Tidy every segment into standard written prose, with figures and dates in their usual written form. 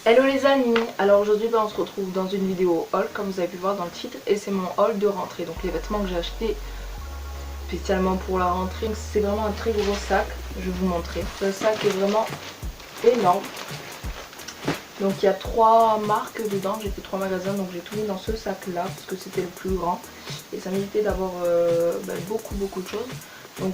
Hello les amis, alors aujourd'hui on se retrouve dans une vidéo haul comme vous avez pu voir dans le titre et c'est mon haul de rentrée, donc les vêtements que j'ai achetés spécialement pour la rentrée. C'est vraiment un très gros sac, je vais vous montrer. Ce sac est vraiment énorme, donc il y a 3 marques dedans, j'ai fait 3 magasins donc j'ai tout mis dans ce sac là parce que c'était le plus grand et ça m'évitait d'avoir beaucoup de choses, donc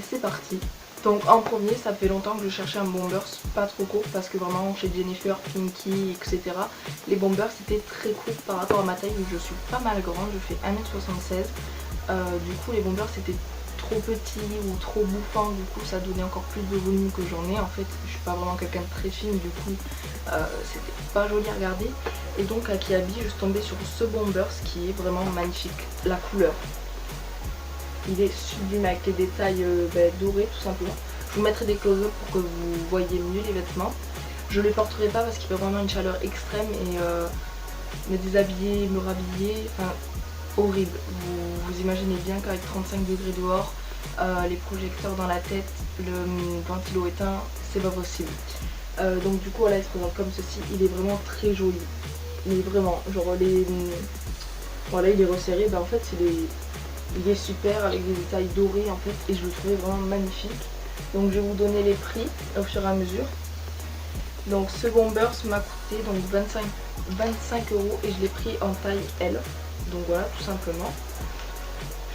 c'est parti. Donc en premier, ça fait longtemps que je cherchais un bomber pas trop court parce que vraiment chez Jennifer, Pinky, etc. les bombers c'était très court par rapport à ma taille où je suis pas mal grande, je fais 1m76. Du coup les bombers c'était trop petit ou trop bouffant, du coup ça donnait encore plus de volume que j'en ai. En fait je suis pas vraiment quelqu'un de très fine, du coup c'était pas joli à regarder. Et donc à Kiabi je suis tombée sur ce bomber qui est vraiment magnifique, la couleur. Il est sublime avec les détails dorés tout simplement. Je vous mettrai des close-up pour que vous voyez mieux les vêtements. Je ne les porterai pas parce qu'il fait vraiment une chaleur extrême et me déshabiller, me rhabiller, enfin horrible. Vous imaginez bien qu'avec 35 degrés dehors, les projecteurs dans la tête, le ventilo éteint, c'est pas possible. Donc du coup voilà, il se présente comme ceci, il est vraiment très joli. Il est vraiment, genre voilà, il est resserré, en fait il est super avec des détails dorés en fait et je le trouvais vraiment magnifique. Donc je vais vous donner les prix au fur et à mesure. Donc ce bombers m'a coûté donc 25 € et je l'ai pris en taille L. Donc voilà, tout simplement.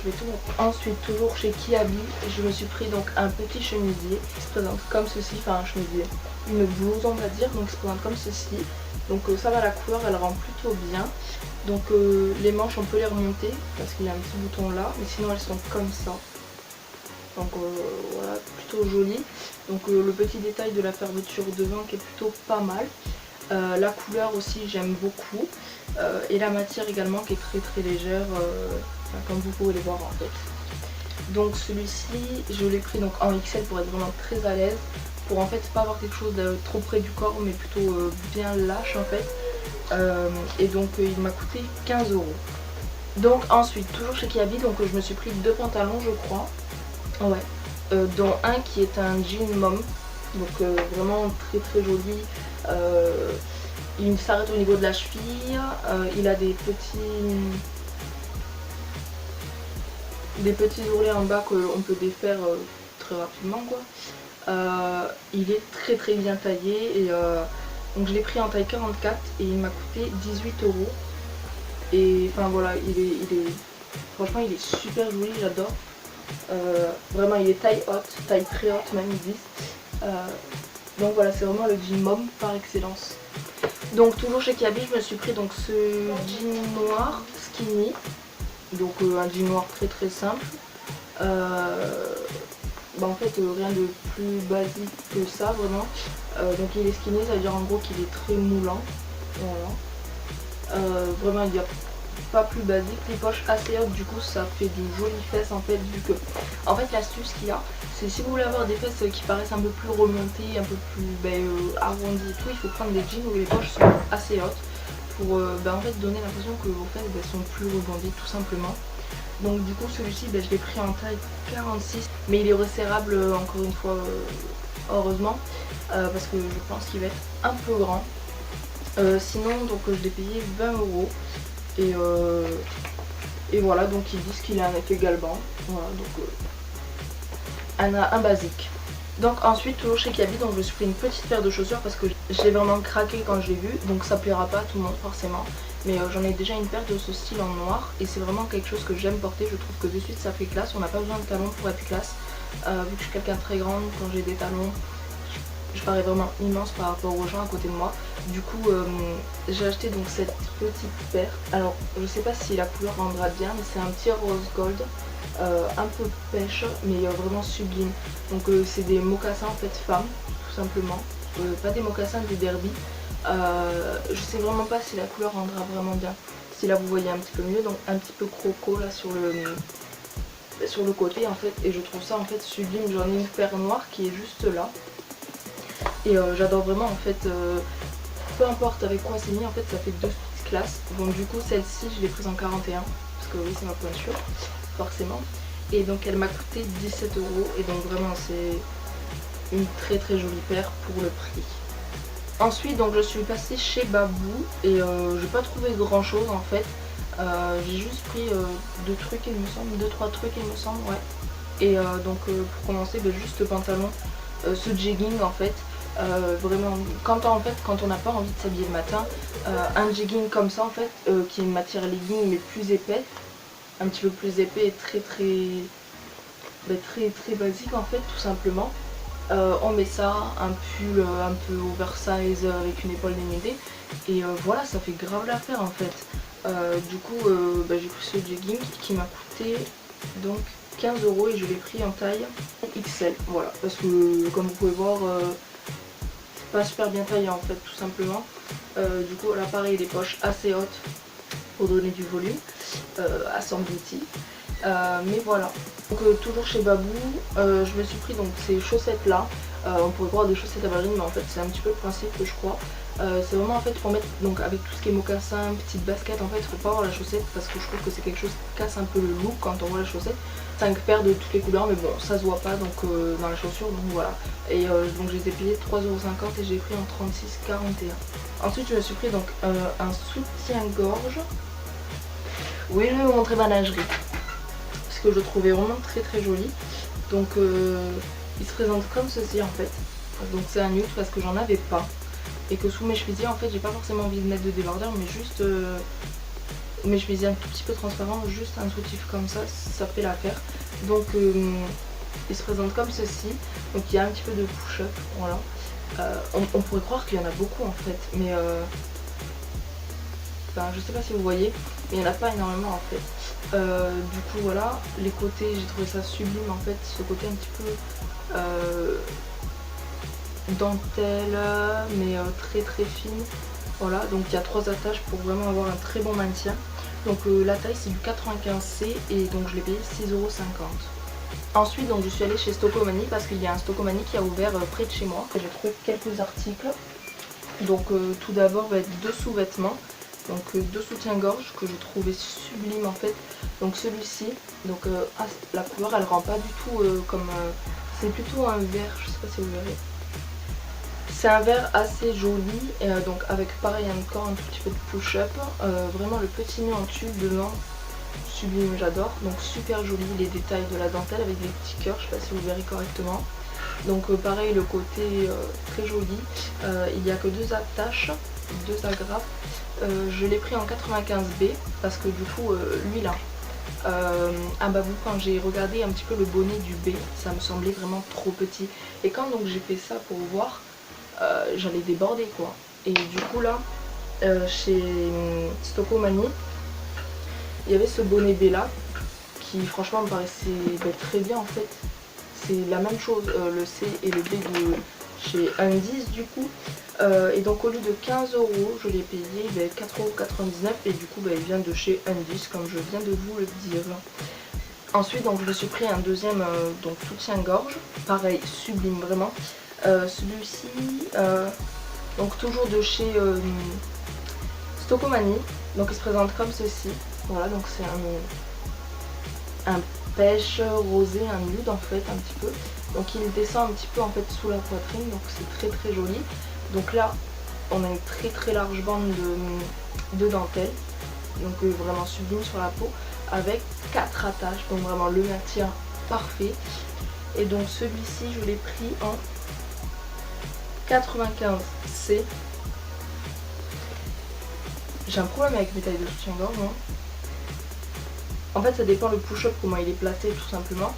Je vais tout mettre. Ensuite, toujours chez Kiabi, je me suis pris donc un petit chemisier qui se présente comme ceci, enfin un chemisier, une blouse on va dire, donc il se présente comme ceci. Donc ça va, la couleur elle rend plutôt bien. Donc les manches on peut les remonter parce qu'il y a un petit bouton là, mais sinon elles sont comme ça. Donc voilà, plutôt joli. Donc le petit détail de la fermeture devant qui est plutôt pas mal. La couleur aussi j'aime beaucoup. Et la matière également qui est très légère, comme vous pouvez les voir en fait. Donc celui-ci je l'ai pris donc en XL pour être vraiment très à l'aise. Pour en fait pas avoir quelque chose de trop près du corps mais plutôt bien lâche en fait. Et donc il m'a coûté 15 €. Donc ensuite toujours chez Kiabi, donc je me suis pris 2 pantalons je crois. Ouais. Dont un qui est un jean mom. Donc vraiment très joli. Il s'arrête au niveau de la cheville. Il a des petits ourlets en bas qu'on peut défaire très rapidement quoi. Il est très bien taillé et donc je l'ai pris en taille 44 et il m'a coûté 18 €. Et enfin voilà, franchement il est super joli, j'adore. Vraiment il est taille haute, taille très haute même ils disent. Donc voilà, c'est vraiment le jean mom par excellence. Donc toujours chez Kiabi, je me suis pris donc ce jean noir skinny. Donc un jean noir très simple. En fait rien de plus basique que ça vraiment. Donc il est skinny, ça veut dire en gros qu'il est très moulant. Voilà. Vraiment il n'y a pas plus basique. Les poches assez hautes, du coup ça fait de jolies fesses en fait, vu que en fait l'astuce qu'il y a, c'est si vous voulez avoir des fesses qui paraissent un peu plus remontées, un peu plus arrondies et tout, il faut prendre des jeans où les poches sont assez hautes pour en fait donner l'impression que vos fesses sont plus rebondies tout simplement. Donc du coup celui-ci je l'ai pris en taille 46, mais il est resserrable encore une fois heureusement, parce que je pense qu'il va être un peu grand. Sinon donc je l'ai payé 20 €. Et voilà, donc ils disent qu'il a un effet galbant. Voilà, donc un basique. Donc ensuite toujours chez Kiabi, donc je me suis pris une petite paire de chaussures parce que j'ai vraiment craqué quand je l'ai vu. Donc ça plaira pas à tout le monde forcément, mais j'en ai déjà une paire de ce style en noir et c'est vraiment quelque chose que j'aime porter. Je trouve que de suite ça fait classe, on n'a pas besoin de talons pour être classe. Vu que je suis quelqu'un de très grande, quand j'ai des talons je parais vraiment immense par rapport aux gens à côté de moi. Du coup j'ai acheté donc cette petite paire. Alors je sais pas si la couleur rendra bien, mais c'est un petit rose gold, un peu pêche mais vraiment sublime. Donc c'est des mocassins en fait femmes tout simplement, pas des mocassins, des derby. Je sais vraiment pas si la couleur rendra vraiment bien. Si là vous voyez un petit peu mieux, donc un petit peu croco là sur le côté en fait, et je trouve ça en fait sublime. J'en ai une paire noire qui est juste là. Et j'adore vraiment en fait, peu importe avec quoi c'est mis, en fait ça fait 2 petites classes. Donc du coup celle-ci je l'ai prise en 41 parce que oui c'est ma pointure forcément. Et donc elle m'a coûté 17 € et donc vraiment c'est une très jolie paire pour le prix. Ensuite donc je suis passée chez Babou et j'ai pas trouvé grand chose en fait. J'ai juste pris deux trucs il me semble, deux trois trucs il me semble, ouais. Et donc pour commencer juste le pantalon, ce jegging en fait. Vraiment quand on n'a pas envie de s'habiller le matin, un jegging comme ça en fait, qui est une matière legging mais plus épais, un petit peu plus épais et très basique en fait tout simplement. On met ça, un pull un peu oversize avec une épaule dénudée et voilà, ça fait grave l'affaire en fait. Du coup j'ai pris ce jegging qui m'a coûté donc 15 € et je l'ai pris en taille XL, voilà, parce que comme vous pouvez voir c'est pas super bien taillé en fait tout simplement. Du coup là pareil, les poches assez hautes pour donner du volume à son beauty. Mais voilà, donc toujours chez Babou, je me suis pris donc ces chaussettes là. On pourrait croire des chaussettes à ballerines mais en fait c'est un petit peu le principe que je crois. C'est vraiment en fait pour mettre donc avec tout ce qui est mocassin, petite basket, en fait il faut pas avoir la chaussette parce que je trouve que c'est quelque chose qui casse un peu le look quand on voit la chaussette. 5 paires de toutes les couleurs mais bon ça se voit pas donc dans la chaussure, donc voilà. Et donc je les ai payés 3,50 € et j'ai pris en 36,41 €. Ensuite je me suis pris donc un soutien-gorge. Oui, je vais vous montrer ma lingerie parce que je le trouvais vraiment très joli. Donc il se présente comme ceci en fait. Donc c'est un nude parce que j'en avais pas et que sous mes chevisiers en fait j'ai pas forcément envie de mettre de débardeur, mais juste mes chevisiers un tout petit peu transparents, juste un soutif comme ça, ça fait l'affaire. Donc il se présente comme ceci. Donc il y a un petit peu de push-up, voilà. On pourrait croire qu'il y en a beaucoup en fait, mais enfin, je sais pas si vous voyez, mais il n'y en a pas énormément en fait. Du coup voilà, les côtés j'ai trouvé ça sublime en fait, ce côté un petit peu dentelle mais très fine. Voilà, donc il y a 3 attaches pour vraiment avoir un très bon maintien. Donc la taille c'est du 95C et donc je l'ai payé 6,50 €. Ensuite donc je suis allée chez Stockomanie parce qu'il y a un Stockomanie qui a ouvert près de chez moi. J'ai trouvé quelques articles. Donc tout d'abord deux sous-vêtements. Donc deux soutiens-gorge que je trouvais sublimes en fait. Donc celui-ci, donc la couleur elle rend pas du tout comme... c'est plutôt un vert, je sais pas si vous verrez. C'est un vert assez joli, donc avec pareil encore un tout petit peu de push-up. Vraiment le petit nœud en tube devant, sublime, j'adore. Donc super joli, les détails de la dentelle avec des petits cœurs, je sais pas si vous verrez correctement. Donc pareil le côté très joli. Il n'y a que 2 attaches, 2 agrafes. Je l'ai pris en 95B parce que du coup lui là, à Babou, quand j'ai regardé un petit peu le bonnet du B, ça me semblait vraiment trop petit. Et quand donc j'ai fait ça pour voir, j'allais déborder quoi. Et du coup là, chez Stockomanie, il y avait ce bonnet B là qui franchement me paraissait très bien en fait. C'est la même chose, le C et le B de chez Undis du coup. Et donc au lieu de 15 €, je l'ai payé 4,99 € et du coup il vient de chez Undis comme je viens de vous le dire. Ensuite donc je me suis pris un deuxième donc soutien-gorge, pareil sublime vraiment. Celui-ci donc toujours de chez Stockomanie, donc il se présente comme ceci. Voilà, donc c'est un pêche rosé, un nude en fait un petit peu. Donc il descend un petit peu en fait sous la poitrine, donc c'est très joli. Donc là on a une très large bande de dentelle, donc vraiment sublime sur la peau, avec 4 attaches, donc vraiment le maintien parfait. Et donc celui-ci je l'ai pris en 95C. J'ai un problème avec mes tailles de soutien-gorge, hein. En fait ça dépend le push-up comment il est placé tout simplement.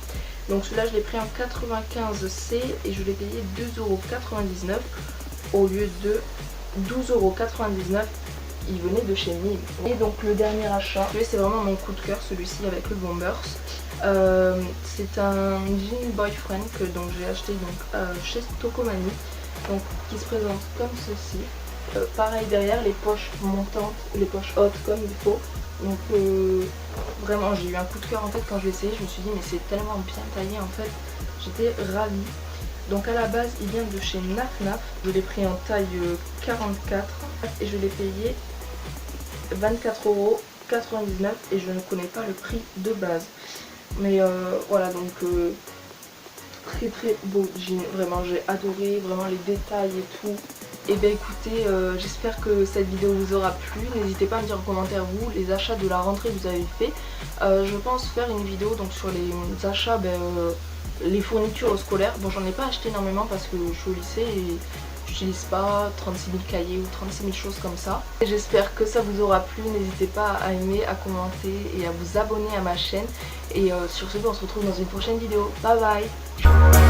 Donc celui-là je l'ai pris en 95C et je l'ai payé 2,99 € au lieu de 12,99 €. Il venait de chez Mille. Et donc le dernier achat, c'est vraiment mon coup de cœur, celui-ci avec le Bombers. C'est un jean boyfriend que donc j'ai acheté donc chez Stockomanie, donc qui se présente comme ceci. Pareil derrière, les poches montantes, les poches hautes comme il faut. Donc vraiment j'ai eu un coup de cœur en fait quand je l'ai essayé, je me suis dit mais c'est tellement bien taillé en fait, j'étais ravie. Donc à la base il vient de chez Naf Naf, je l'ai pris en taille 44 et je l'ai payé 24,99 € et je ne connais pas le prix de base. Mais voilà donc très beau jean, vraiment j'ai adoré, vraiment les détails et tout. Et bien écoutez, j'espère que cette vidéo vous aura plu. N'hésitez pas à me dire en commentaire vous les achats de la rentrée que vous avez fait. Je pense faire une vidéo donc sur les achats, les fournitures scolaires. Bon, j'en ai pas acheté énormément parce que je suis au lycée et j'utilise pas 36 000 cahiers ou 36 000 choses comme ça. J'espère que ça vous aura plu. N'hésitez pas à aimer, à commenter et à vous abonner à ma chaîne. Et sur ce, on se retrouve dans une prochaine vidéo. Bye bye.